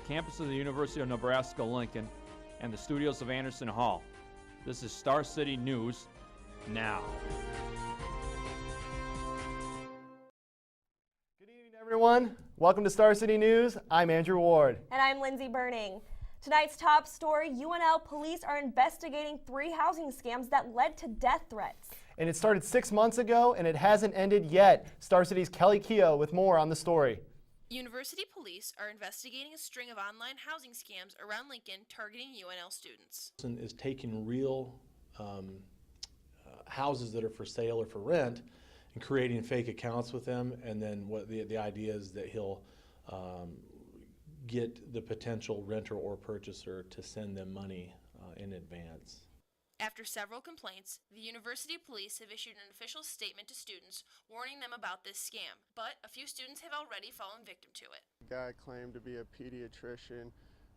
campus of the University of Nebraska-Lincoln and the studios of Anderson Hall. This is Star City News Now. Good evening, everyone. Welcome to Star City News. I'm Andrew Ward. And I'm Lindsay Burning. Tonight's top story, UNL police are investigating 3 housing scams that led to death threats. And it started 6 months ago, and it hasn't ended yet. Star City's Kelly Keogh with more on the story. University police are investigating a string of online housing scams around Lincoln targeting UNL students. Is taking real houses that are for sale or for rent and creating fake accounts with them, and then what the idea is that he'll get the potential renter or purchaser to send them money in advance. After several complaints, the university police have issued an official statement to students warning them about this scam, but a few students have already fallen victim to it. The guy claimed to be a pediatrician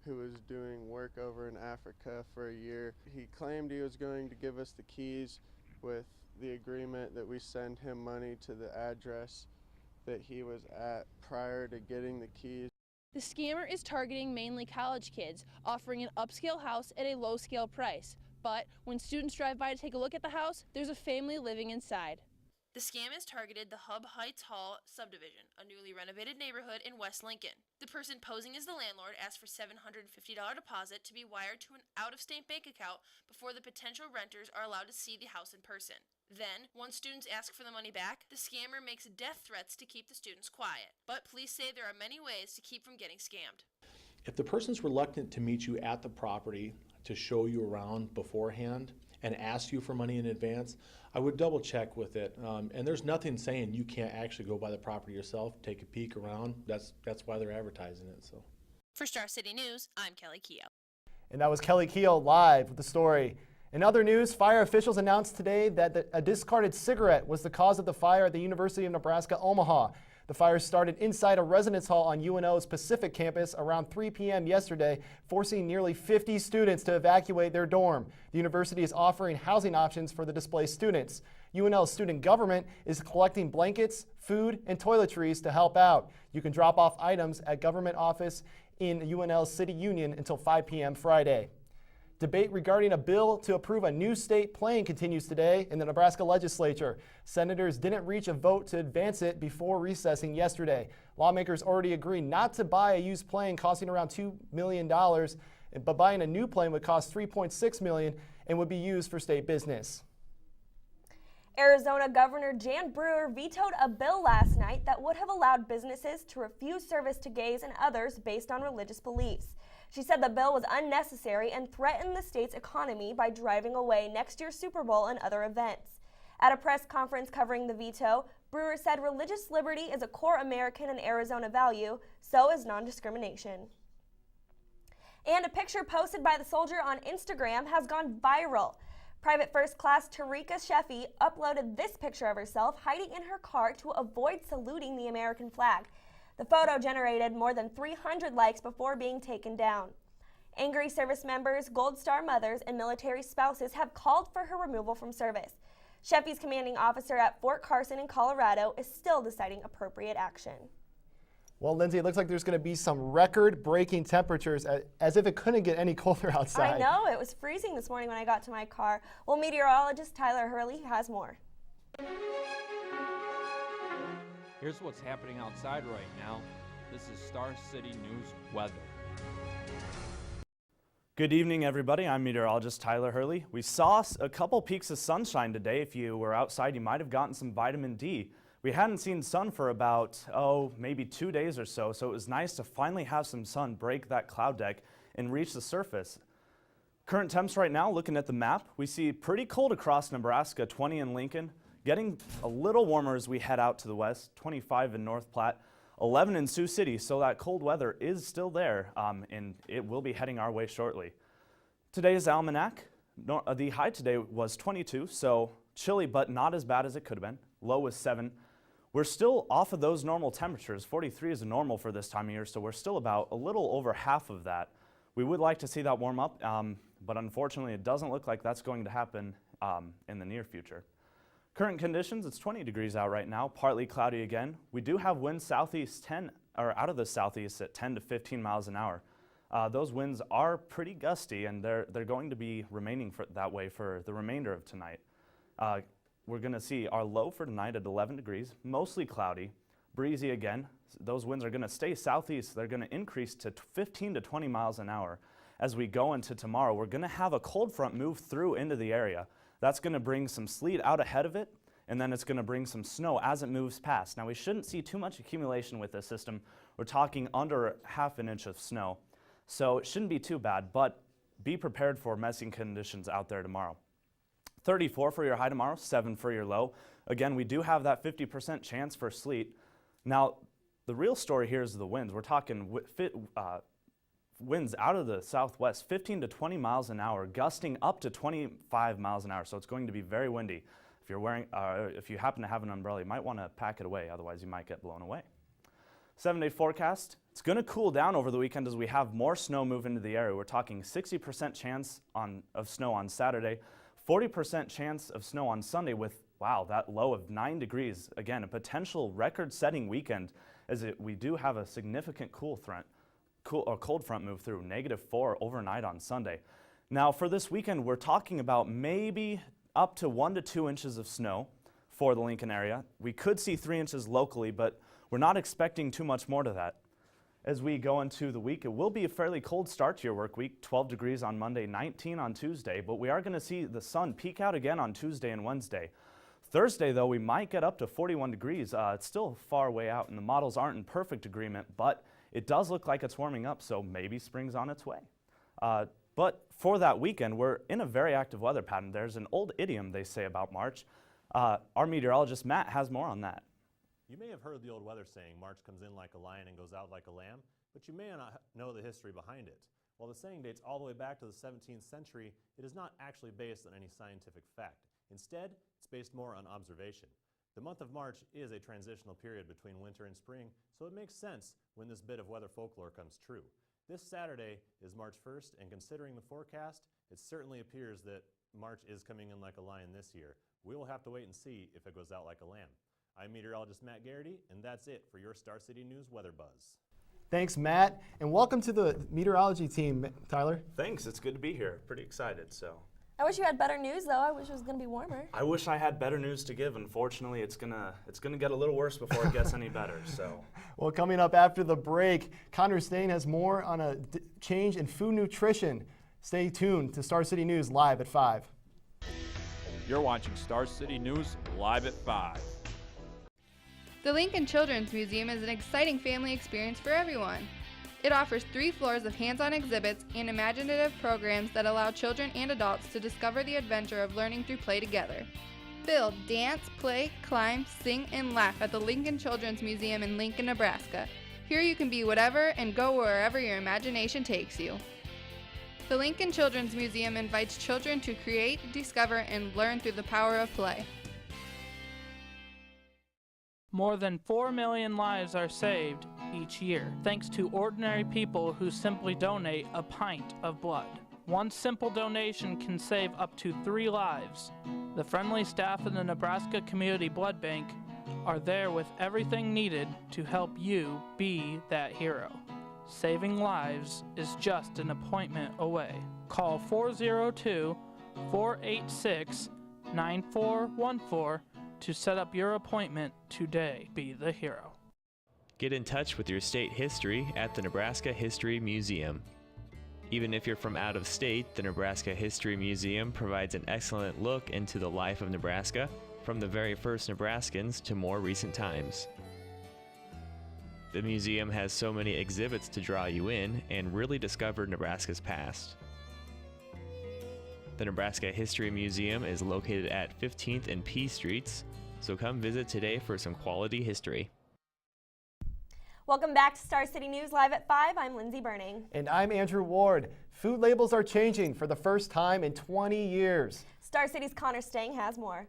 who was doing work over in Africa for a year. He claimed he was going to give us the keys with the agreement that we send him money to the address that he was at prior to getting the keys. The scammer is targeting mainly college kids, offering an upscale house at a low-scale price. But when students drive by to take a look at the house, there's a family living inside. The scam has targeted the Hub Heights Hall subdivision, a newly renovated neighborhood in West Lincoln. The person posing as the landlord asked for a $750 deposit to be wired to an out-of-state bank account before the potential renters are allowed to see the house in person. Then, once students ask for the money back, the scammer makes death threats to keep the students quiet. But police say there are many ways to keep from getting scammed. If the person's reluctant to meet you at the property, to show you around beforehand and ask you for money in advance, I would double check with it. And there's nothing saying you can't actually go by the property yourself, take a peek around. That's why they're advertising it. So, for Star City News, I'm Kelly Keogh. And that was Kelly Keogh live with the story. In other news, fire officials announced today that a discarded cigarette was the cause of the fire at the University of Nebraska-Omaha. The fire started inside a residence hall on UNL's Pacific campus around 3 p.m. yesterday, forcing nearly 50 students to evacuate their dorm. The university is offering housing options for the displaced students. UNL's student government is collecting blankets, food, and toiletries to help out. You can drop off items at government office in UNL's City Union until 5 p.m. Friday. Debate regarding a bill to approve a new state plane continues today in the Nebraska legislature. Senators didn't reach a vote to advance it before recessing yesterday. Lawmakers already agreed not to buy a used plane costing around $2 million, but buying a new plane would cost $3.6 million and would be used for state business. Arizona Governor Jan Brewer vetoed a bill last night that would have allowed businesses to refuse service to gays and others based on religious beliefs. She said the bill was unnecessary and threatened the state's economy by driving away next year's Super Bowl and other events. At a press conference covering the veto, Brewer said religious liberty is a core American and Arizona value, so is non-discrimination. And a picture posted by the soldier on Instagram has gone viral. Private First Class Tarika Sheffy uploaded this picture of herself hiding in her car to avoid saluting the American flag. The photo generated more than 300 likes before being taken down. Angry service members, Gold Star mothers, and military spouses have called for her removal from service. Sheffy's commanding officer at Fort Carson in Colorado is still deciding appropriate action. Well, Lindsay, it looks like there's going to be some record-breaking temperatures, as if it couldn't get any colder outside. I know, it was freezing this morning when I got to my car. Well, meteorologist Tyler Hurley has more. Here's what's happening outside right now. This is Star City News weather. Good evening, everybody. I'm meteorologist Tyler Hurley. We saw a couple peaks of sunshine today. If you were outside, you might have gotten some vitamin D. We hadn't seen sun for about, maybe 2 days or so, so it was nice to finally have some sun break that cloud deck and reach the surface. Current temps right now, looking at the map, we see pretty cold across Nebraska, 20 in Lincoln, getting a little warmer as we head out to the west, 25 in North Platte, 11 in Sioux City, so that cold weather is still there, and it will be heading our way shortly. Today's almanac, the high today was 22, so chilly but not as bad as it could have been. Low was 7. We're still off of those normal temperatures. 43 is a normal for this time of year, so we're still about a little over half of that. We would like to see that warm up, but unfortunately it doesn't look like that's going to happen in the near future. Current conditions, it's 20 degrees out right now, partly cloudy again. We do have winds southeast 10, or out of the southeast at 10 to 15 miles an hour. Those winds are pretty gusty, and they're going to be remaining that way for the remainder of tonight. We're going to see our low for tonight at 11 degrees, mostly cloudy, breezy again. Those winds are going to stay southeast. They're going to increase to 15 to 20 miles an hour. As we go into tomorrow, we're going to have a cold front move through into the area. That's going to bring some sleet out ahead of it, and then it's going to bring some snow as it moves past. Now, we shouldn't see too much accumulation with this system. We're talking under half an inch of snow. So it shouldn't be too bad, but be prepared for messy conditions out there tomorrow. 34 for your high tomorrow, 7 for your low. Again, we do have that 50% chance for sleet. Now, the real story here is the winds. We're talking winds out of the southwest, 15 to 20 miles an hour, gusting up to 25 miles an hour. So it's going to be very windy. If you happen to have an umbrella, you might want to pack it away. Otherwise, you might get blown away. 7-day forecast. It's going to cool down over the weekend as we have more snow move into the area. We're talking 60% chance of snow on Saturday, 40% chance of snow on Sunday with, wow, that low of 9 degrees. Again, a potential record-setting weekend as we do have a significant cold front move through, -4 overnight on Sunday. Now, for this weekend, we're talking about maybe up to 1 to 2 inches of snow for the Lincoln area. We could see 3 inches locally, but we're not expecting too much more to that. As we go into the week, it will be a fairly cold start to your work week, 12 degrees on Monday, 19 on Tuesday, but we are going to see the sun peak out again on Tuesday and Wednesday. Thursday, though, we might get up to 41 degrees. It's still far way out, and the models aren't in perfect agreement, but it does look like it's warming up, so maybe spring's on its way. But for that weekend, we're in a very active weather pattern. There's an old idiom they say about March. Our meteorologist, Matt, has more on that. You may have heard the old weather saying, March comes in like a lion and goes out like a lamb, but you may not know the history behind it. While the saying dates all the way back to the 17th century, it is not actually based on any scientific fact. Instead, it's based more on observation. The month of March is a transitional period between winter and spring, so it makes sense when this bit of weather folklore comes true. This Saturday is March 1st, and considering the forecast, it certainly appears that March is coming in like a lion this year. We will have to wait and see if it goes out like a lamb. I'm meteorologist Matt Garrity, and that's it for your Star City News Weather Buzz. Thanks, Matt, and welcome to the meteorology team, Tyler. Thanks, it's good to be here. Pretty excited, so. I wish you had better news, though. I wish it was going to be warmer. I wish I had better news to give. Unfortunately, it's gonna get a little worse before it gets any better, so. Well, coming up after the break, Connor Stain has more on a change in food nutrition. Stay tuned to Star City News live at 5. You're watching Star City News live at 5. The Lincoln Children's Museum is an exciting family experience for everyone. It offers 3 floors of hands-on exhibits and imaginative programs that allow children and adults to discover the adventure of learning through play together. Build, dance, play, climb, sing, and laugh at the Lincoln Children's Museum in Lincoln, Nebraska. Here you can be whatever and go wherever your imagination takes you. The Lincoln Children's Museum invites children to create, discover, and learn through the power of play. More than 4 million lives are saved each year, thanks to ordinary people who simply donate a pint of blood. One simple donation can save up to 3 lives. The friendly staff of the Nebraska Community Blood Bank are there with everything needed to help you be that hero. Saving lives is just an appointment away. Call 402-486-9414 to set up your appointment today. Be the hero. Get in touch with your state history at the Nebraska History Museum. Even if you're from out of state, the Nebraska History Museum provides an excellent look into the life of Nebraska, from the very first Nebraskans to more recent times. The museum has so many exhibits to draw you in and really discover Nebraska's past. The Nebraska History Museum is located at 15th and P Streets, so come visit today for some quality history. Welcome back to Star City News Live at 5. I'm Lindsay Burning. And I'm Andrew Ward. Food labels are changing for the first time in 20 years. Star City's Connor Stang has more.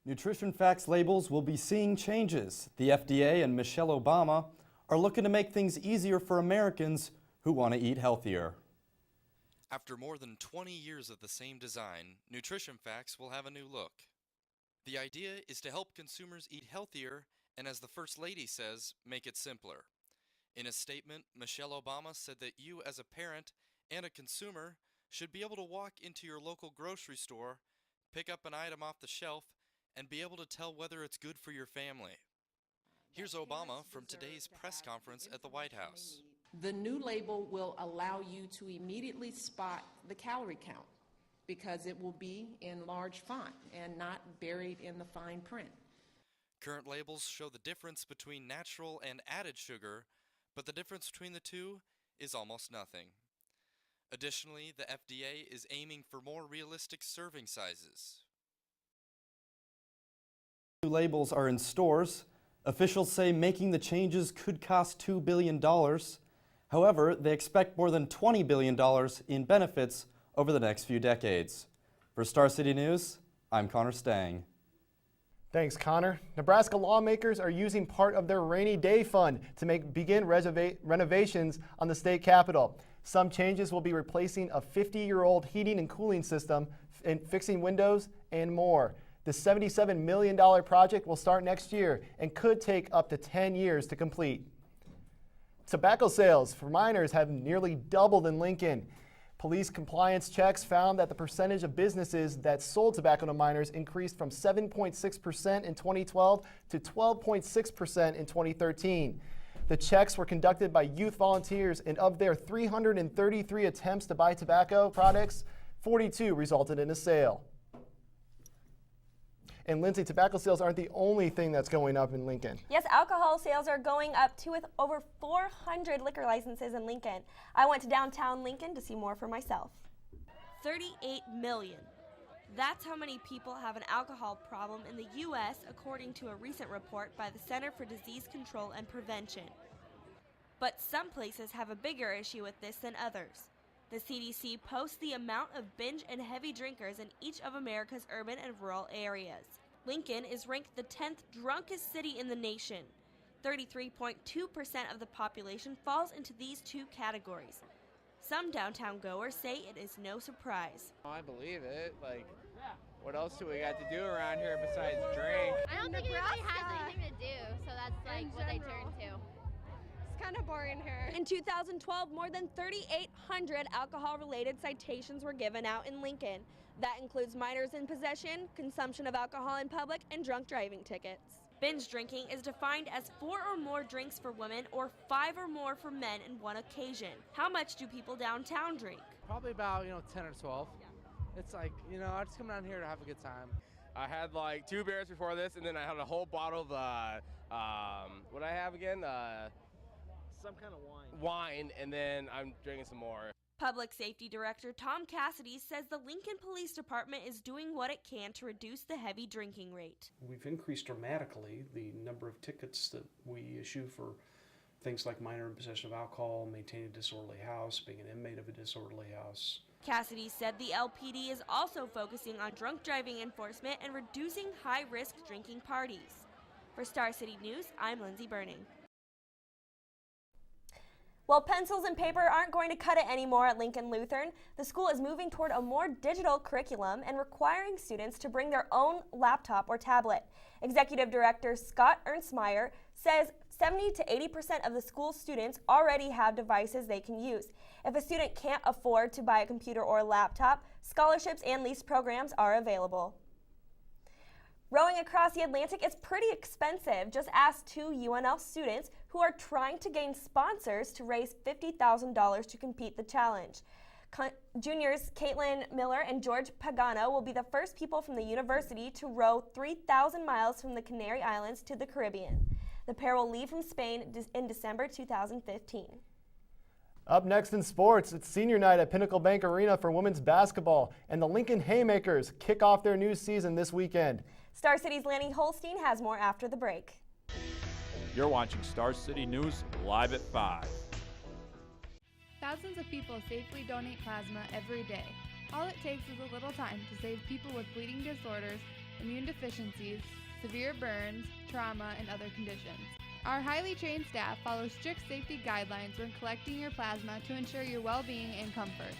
Nutrition facts labels will be seeing changes. The FDA and Michelle Obama are looking to make things easier for Americans who want to eat healthier. After more than 20 years of the same design, Nutrition Facts will have a new look. The idea is to help consumers eat healthier and, as the First Lady says, make it simpler. In a statement, Michelle Obama said that you as a parent and a consumer should be able to walk into your local grocery store, pick up an item off the shelf, and be able to tell whether it's good for your family. Here's Obama from today's press conference at the White House. The new label will allow you to immediately spot the calorie count because it will be in large font and not buried in the fine print. Current labels show the difference between natural and added sugar, but the difference between the two is almost nothing. Additionally, the FDA is aiming for more realistic serving sizes. New labels are in stores. Officials say making the changes could cost $2 billion. However, they expect more than $20 billion in benefits over the next few decades. For Star City News, I'm Connor Stang. Thanks, Connor. Nebraska lawmakers are using part of their rainy day fund to begin renovations on the state capitol. Some changes will be replacing a 50-year-old heating and cooling system and fixing windows and more. The $77 million project will start next year and could take up to 10 years to complete. Tobacco sales for minors have nearly doubled in Lincoln. Police compliance checks found that the percentage of businesses that sold tobacco to minors increased from 7.6% in 2012 to 12.6% in 2013. The checks were conducted by youth volunteers, and of their 333 attempts to buy tobacco products, 42 resulted in a sale. And Lindsay, tobacco sales aren't the only thing that's going up in Lincoln. Yes, alcohol sales are going up too, with over 400 liquor licenses in Lincoln. I went to downtown Lincoln to see more for myself. 38 million. That's how many people have an alcohol problem in the U.S., according to a recent report by the Center for Disease Control and Prevention. But some places have a bigger issue with this than others. The CDC posts the amount of binge and heavy drinkers in each of America's urban and rural areas. Lincoln is ranked the 10th drunkest city in the nation. 33.2% of the population falls into these two categories. Some downtown goers say it is no surprise. I believe it. Like, what else do we got to do around here besides drink? I don't think anybody has anything to do, so that's like what they turn to. Kind of boring here. In 2012, more than 3,800 alcohol-related citations were given out in Lincoln. That includes minors in possession, consumption of alcohol in public, and drunk driving tickets. Binge drinking is defined as 4 or more drinks for women or 5 or more for men in one occasion. How much do people downtown drink? Probably about, 10 or 12. It's like, I just come down here to have a good time. I had like 2 beers before this, and then I had a whole bottle of, what I have again? Some kind of wine, and then I'm drinking some more. Public Safety Director Tom Cassidy says the Lincoln Police Department is doing what it can to reduce the heavy drinking rate. We've increased dramatically the number of tickets that we issue for things like minor in possession of alcohol, maintaining a disorderly house, being an inmate of a disorderly house. Cassidy said the LPD is also focusing on drunk driving enforcement and reducing high-risk drinking parties. For Star City News, I'm Lindsay Burning. Well, pencils and paper aren't going to cut it anymore at Lincoln Lutheran. The school is moving toward a more digital curriculum and requiring students to bring their own laptop or tablet. Executive Director Scott Ernstmeyer says 70 to 80% of the school's students already have devices they can use. If a student can't afford to buy a computer or a laptop, scholarships and lease programs are available. Rowing across the Atlantic is pretty expensive. Just ask 2 UNL students who are trying to gain sponsors to raise $50,000 to compete the challenge. Juniors Caitlin Miller and George Pagano will be the first people from the university to row 3,000 miles from the Canary Islands to the Caribbean. The pair will leave from Spain in December 2015. Up next in sports, it's senior night at Pinnacle Bank Arena for women's basketball, and the Lincoln Haymakers kick off their new season this weekend. Star City's Lanny Holstein has more after the break. You're watching Star City News live at 5. Thousands of people safely donate plasma every day. All it takes is a little time to save people with bleeding disorders, immune deficiencies, severe burns, trauma, and other conditions. Our highly trained staff follows strict safety guidelines when collecting your plasma to ensure your well-being and comfort.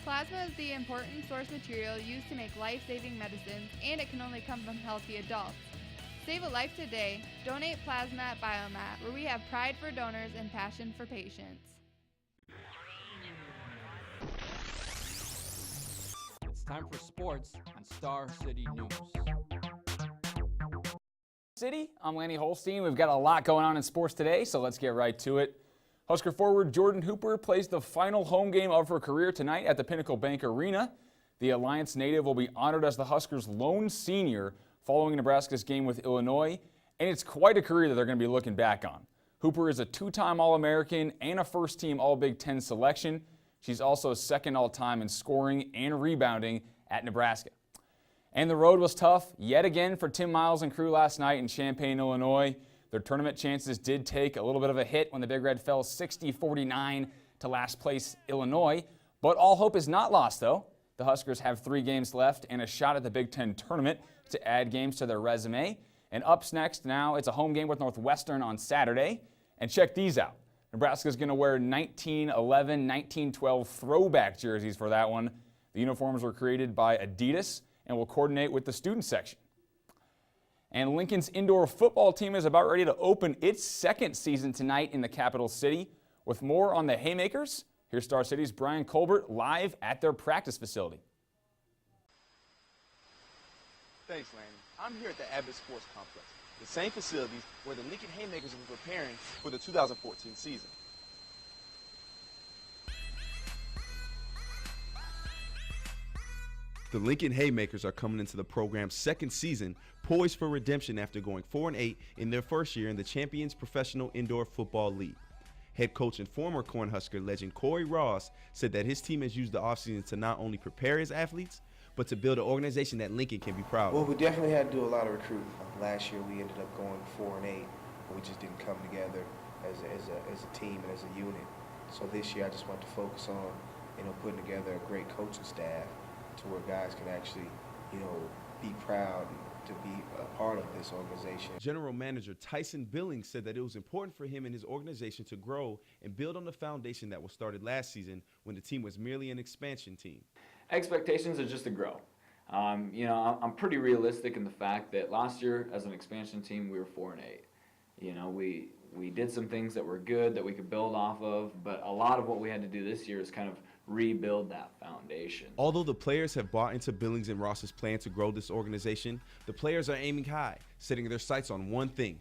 Plasma is the important source material used to make life-saving medicines, and it can only come from healthy adults. Save a life today. Donate plasma at Biomat, where we have pride for donors and passion for patients. It's time for sports on Star City News. City, I'm Lanny Holstein. We've got a lot going on in sports today, so let's get right to it. Husker forward Jordan Hooper plays the final home game of her career tonight at the Pinnacle Bank Arena. The Alliance native will be honored as the Huskers' lone senior following Nebraska's game with Illinois, and it's quite a career that they're going to be looking back on. Hooper is a two-time All-American and a first-team All-Big Ten selection. She's also second all-time in scoring and rebounding at Nebraska. And the road was tough yet again for Tim Miles and crew last night in Champaign, Illinois. Their tournament chances did take a little bit of a hit when the Big Red fell 60-49 to last place Illinois. But all hope is not lost, though. The Huskers have 3 games left and a shot at the Big Ten tournament to add games to their resume. And up next now, it's a home game with Northwestern on Saturday. And check these out. Nebraska's going to wear 1911, 1912 throwback jerseys for that one. The uniforms were created by Adidas and will coordinate with the student section. And Lincoln's indoor football team is about ready to open its second season tonight in the capital city. With more on the Haymakers, here's Star City's Brian Colbert live at their practice facility. Thanks, Lanny. I'm here at the Abbott Sports Complex, the same facilities where the Lincoln Haymakers will be preparing for the 2014 season. The Lincoln Haymakers are coming into the program's second season, poised for redemption after going 4-8 in their first year in the Champions Professional Indoor Football League. Head coach and former Cornhusker legend Corey Ross said that his team has used the offseason to not only prepare his athletes, but to build an organization that Lincoln can be proud of. Well, we definitely had to do a lot of recruiting. Last year we ended up going 4-8, but we just didn't come together as a team and as a unit. So this year I just want to focus on, putting together a great coaching staff to where guys can actually, be proud to be a part of this organization. General Manager Tyson Billings said that it was important for him and his organization to grow and build on the foundation that was started last season when the team was merely an expansion team. Expectations are just to grow. I'm pretty realistic in the fact that last year as an expansion team we were 4-8. We did some things that were good that we could build off of, but a lot of what we had to do this year is kind of rebuild that foundation. Although the players have bought into Billings and Ross's plan to grow this organization, the players are aiming high, setting their sights on one thing: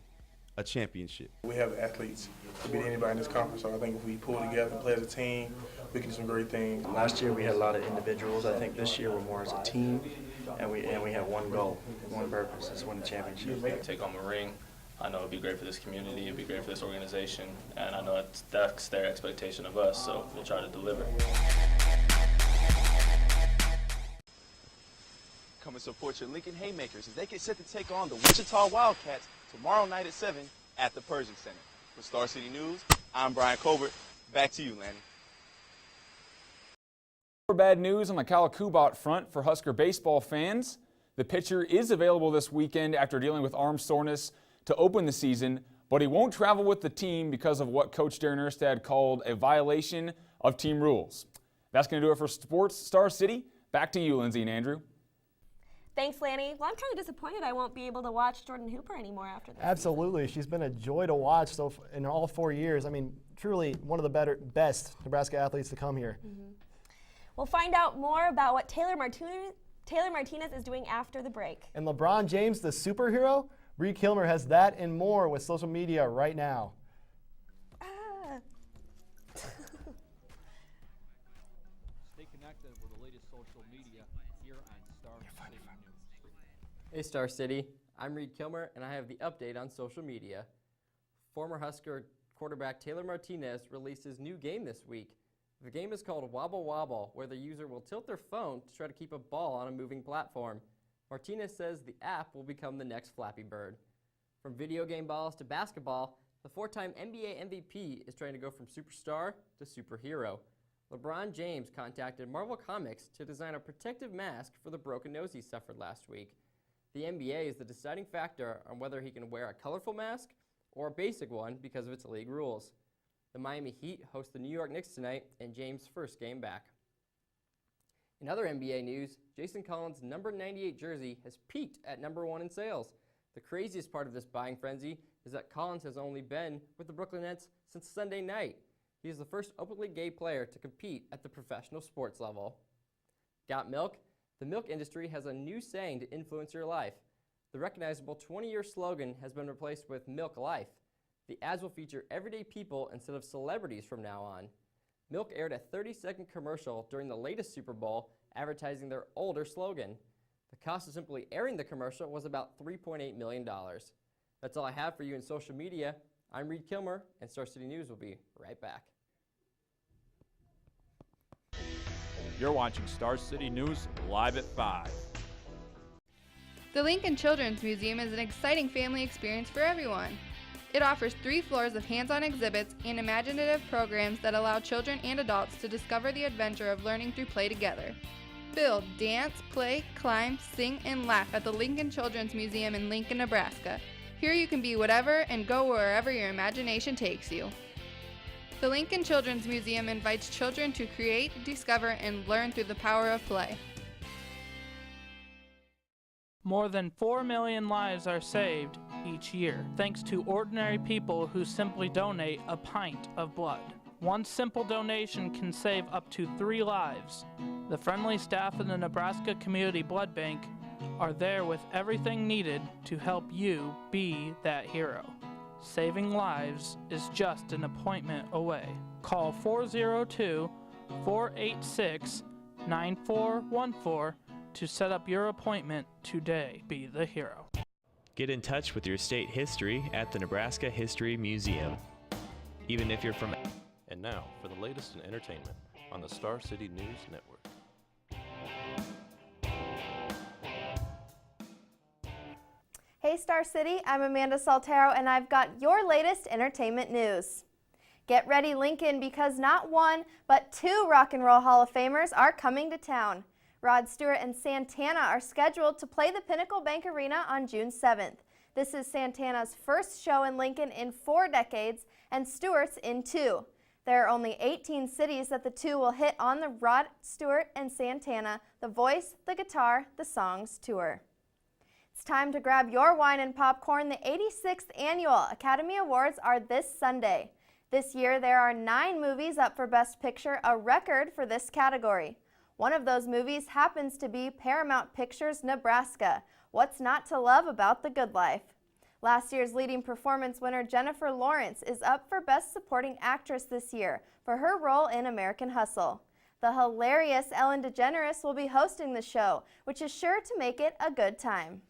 a championship. We have athletes to beat anybody in this conference, so I think if we pull together and play as a team, we can do some great things. Last year we had a lot of individuals. I think this year we're more as a team, and we have one goal, one purpose: is win the championship. Take home a ring. I know it'd be great for this community, it'd be great for this organization, and I know that's their expectation of us, so we'll try to deliver. Come and support your Lincoln Haymakers as they get set to take on the Wichita Wildcats tomorrow night at 7 at the Pershing Center. For Star City News, I'm Brian Colbert. Back to you, Lanny. More bad news on the Kyle Kubot front for Husker baseball fans. The pitcher is available this weekend after dealing with arm soreness to open the season, but he won't travel with the team because of what Coach Darren Erstad called a violation of team rules. That's going to do it for Sports Star City. Back to you, Lindsay and Andrew. Thanks, Lanny. Well, I'm kind of disappointed I won't be able to watch Jordan Hooper anymore after this. Absolutely. She's been a joy to watch in all 4 years. I mean, truly one of the best Nebraska athletes to come here. Mm-hmm. We'll find out more about what Taylor Martinez is doing after the break. And LeBron James, the superhero? Bree Kilmer has that and more with social media right now. Stay connected with the latest social media here on Star City News. Hey Star City, I'm Reed Kilmer and I have the update on social media. Former Husker quarterback Taylor Martinez released his new game this week. The game is called Wobble Wobble, where the user will tilt their phone to try to keep a ball on a moving platform. Martinez says the app will become the next Flappy Bird. From video game balls to basketball, the 4-time NBA MVP is trying to go from superstar to superhero. LeBron James contacted Marvel Comics to design a protective mask for the broken nose he suffered last week. The NBA is the deciding factor on whether he can wear a colorful mask or a basic one because of its league rules. The Miami Heat host the New York Knicks tonight in James' first game back. In other NBA news, Jason Collins' number 98 jersey has peaked at number 1 in sales. The craziest part of this buying frenzy is that Collins has only been with the Brooklyn Nets since Sunday night. He is the first openly gay player to compete at the professional sports level. Got milk? The milk industry has a new saying to influence your life. The recognizable 20-year slogan has been replaced with Milk Life. The ads will feature everyday people instead of celebrities from now on. Milk aired a 30-second commercial during the latest Super Bowl advertising their older slogan. The cost of simply airing the commercial was about $3.8 million. That's all I have for you in social media. I'm Reed Kilmer, and Star City News will be right back. You're watching Star City News live at 5. The Lincoln Children's Museum is an exciting family experience for everyone. It offers 3 floors of hands-on exhibits and imaginative programs that allow children and adults to discover the adventure of learning through play together. Build, dance, play, climb, sing, and laugh at the Lincoln Children's Museum in Lincoln, Nebraska. Here you can be whatever and go wherever your imagination takes you. The Lincoln Children's Museum invites children to create, discover, and learn through the power of play. More than 4 million lives are saved each year, thanks to ordinary people who simply donate a pint of blood. One simple donation can save up to 3 lives. The friendly staff of the Nebraska Community Blood Bank are there with everything needed to help you be that hero. Saving lives is just an appointment away. Call 402-486-9414 to set up your appointment today. Be the hero. Get in touch with your state history at the Nebraska History Museum. Even if you're from... And now for the latest in entertainment on the Star City News Network. Hey Star City, I'm Amanda Saltero and I've got your latest entertainment news. Get ready Lincoln, because not 1, but 2 Rock and Roll Hall of Famers are coming to town. Rod Stewart and Santana are scheduled to play the Pinnacle Bank Arena on June 7th. This is Santana's first show in Lincoln in 4 decades and Stewart's in 2. There are only 18 cities that the two will hit on the Rod Stewart and Santana, the Voice, the Guitar, the Songs tour. It's time to grab your wine and popcorn. The 86th Annual Academy Awards are this Sunday. This year there are 9 movies up for Best Picture, a record for this category. One of those movies happens to be Paramount Pictures' Nebraska, What's Not to Love About the Good Life. Last year's leading performance winner Jennifer Lawrence is up for Best Supporting Actress this year for her role in American Hustle. The hilarious Ellen DeGeneres will be hosting the show, which is sure to make it a good time.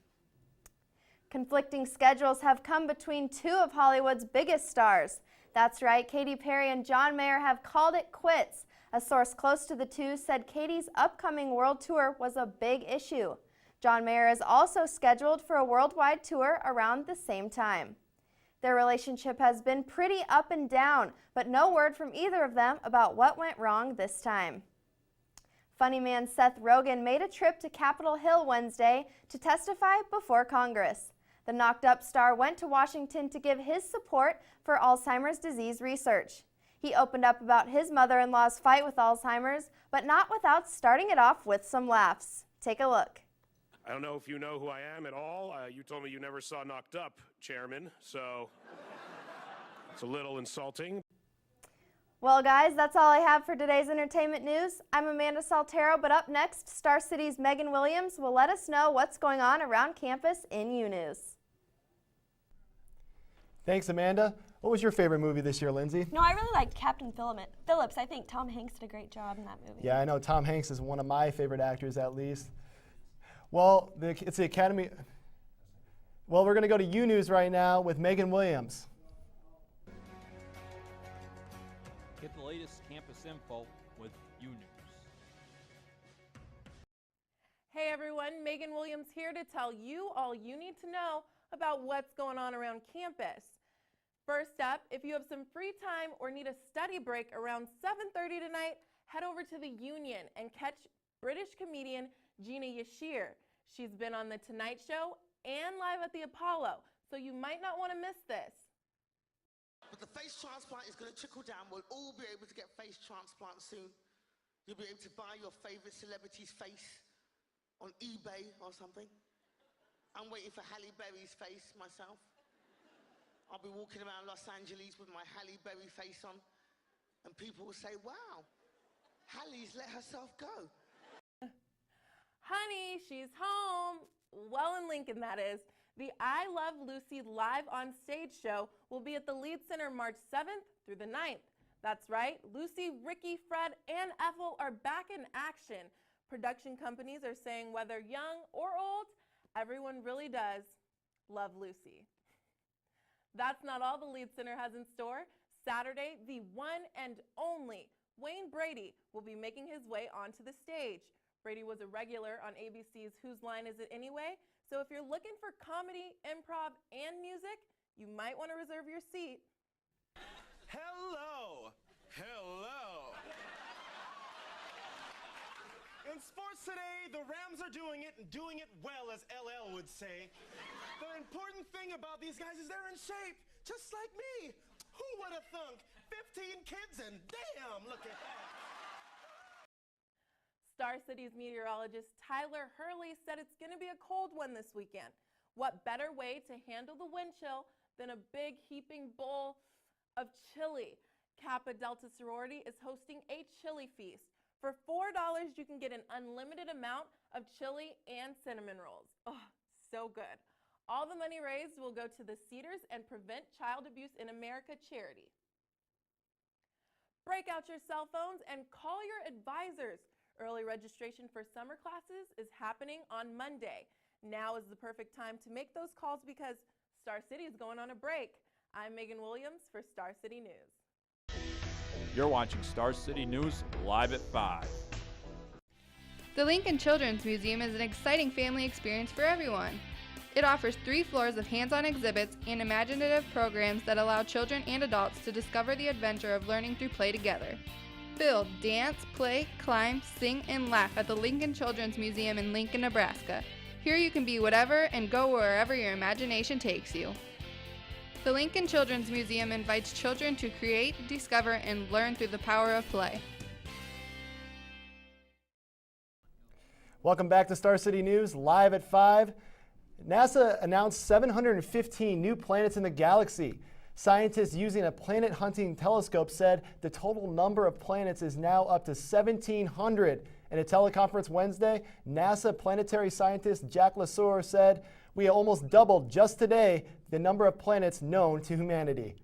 Conflicting schedules have come between 2 of Hollywood's biggest stars. That's right, Katy Perry and John Mayer have called it quits. A source close to the two said Katy's upcoming world tour was a big issue. John Mayer is also scheduled for a worldwide tour around the same time. Their relationship has been pretty up and down, but no word from either of them about what went wrong this time. Funny man Seth Rogen made a trip to Capitol Hill Wednesday to testify before Congress. The knocked-up star went to Washington to give his support for Alzheimer's disease research. He opened up about his mother-in-law's fight with Alzheimer's, but not without starting it off with some laughs. Take a look. I don't know if you know who I am at all. You told me you never saw Knocked Up, Chairman, so it's a little insulting. Well, guys, that's all I have for today's entertainment news. I'm Amanda Saltero, but up next, Star City's Megan Williams will let us know what's going on around campus in UNews. Thanks, Amanda. What was your favorite movie this year, Lindsay? No, I really liked Captain Phillips. I think Tom Hanks did a great job in that movie. Yeah, I know Tom Hanks is one of my favorite actors, at least. Well, it's the Academy. Well, we're going to go to UNews right now with Megan Williams. Get the latest campus info with UNews. Hey everyone, Megan Williams here to tell you all you need to know about what's going on around campus. First up, if you have some free time or need a study break around 7:30 tonight, head over to the Union and catch British comedian Gina Yashir. She's been on The Tonight Show and live at the Apollo, so you might not want to miss this. But the face transplant is going to trickle down. We'll all be able to get face transplants soon. You'll be able to buy your favorite celebrity's face on eBay or something. I'm waiting for Halle Berry's face myself. I'll be walking around Los Angeles with my Halle Berry face on, and people will say, wow, Halle's let herself go. Honey, she's home. Well, in Lincoln, that is. The I Love Lucy Live on Stage show will be at the Lead Center March 7th through the 9th. That's right, Lucy, Ricky, Fred, and Ethel are back in action. Production companies are saying whether young or old, everyone really does love Lucy. That's not all the Lead Center has in store. Saturday, the one and only Wayne Brady will be making his way onto the stage. Brady was a regular on ABC's Whose Line Is It Anyway? So if you're looking for comedy, improv, and music, you might want to reserve your seat. Hello! Hello! In sports today, the Rams are doing it, and doing it well, as LL would say. The important thing about these guys is they're in shape, just like me. Who would have thunk? 15 kids and damn, look at that. Star City's meteorologist Tyler Hurley said it's going to be a cold one this weekend. What better way to handle the wind chill than a big heaping bowl of chili? Kappa Delta sorority is hosting a chili feast. For $4, you can get an unlimited amount of chili and cinnamon rolls. Oh, so good. All the money raised will go to the Cedars and Prevent Child Abuse in America charity. Break out your cell phones and call your advisors. Early registration for summer classes is happening on Monday. Now is the perfect time to make those calls because Star City is going on a break. I'm Megan Williams for Star City News. You're watching Star City News live at 5. The Lincoln Children's Museum is an exciting family experience for everyone. It offers 3 floors of hands-on exhibits and imaginative programs that allow children and adults to discover the adventure of learning through play together. Build, dance, play, climb, sing, and laugh at the Lincoln Children's Museum in Lincoln, Nebraska. Here you can be whatever and go wherever your imagination takes you. The Lincoln Children's Museum invites children to create, discover, and learn through the power of play. Welcome back to Star City News, live at 5. NASA announced 715 new planets in the galaxy. Scientists using a planet hunting telescope said the total number of planets is now up to 1,700. In a teleconference Wednesday, NASA planetary scientist Jack LaSour said, "We almost doubled just today the number of planets known to humanity."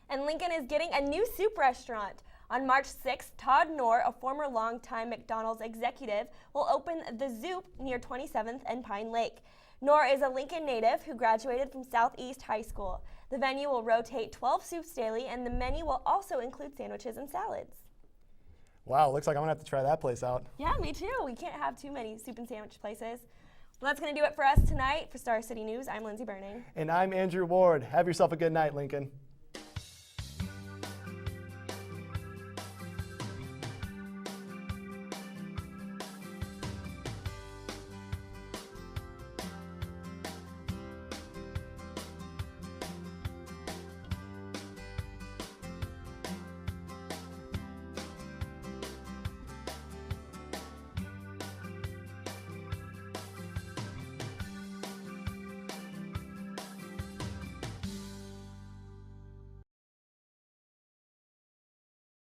And Lincoln is getting a new soup restaurant. On March 6th, Todd Knorr, a former longtime McDonald's executive, will open the Zoop near 27th and Pine Lake. Knorr is a Lincoln native who graduated from Southeast High School. The venue will rotate 12 soups daily, and the menu will also include sandwiches and salads. Wow, looks like I'm going to have to try that place out. Yeah, me too. We can't have too many soup and sandwich places. Well, that's going to do it for us tonight. For Star City News, I'm Lindsay Burning. And I'm Andrew Ward. Have yourself a good night, Lincoln.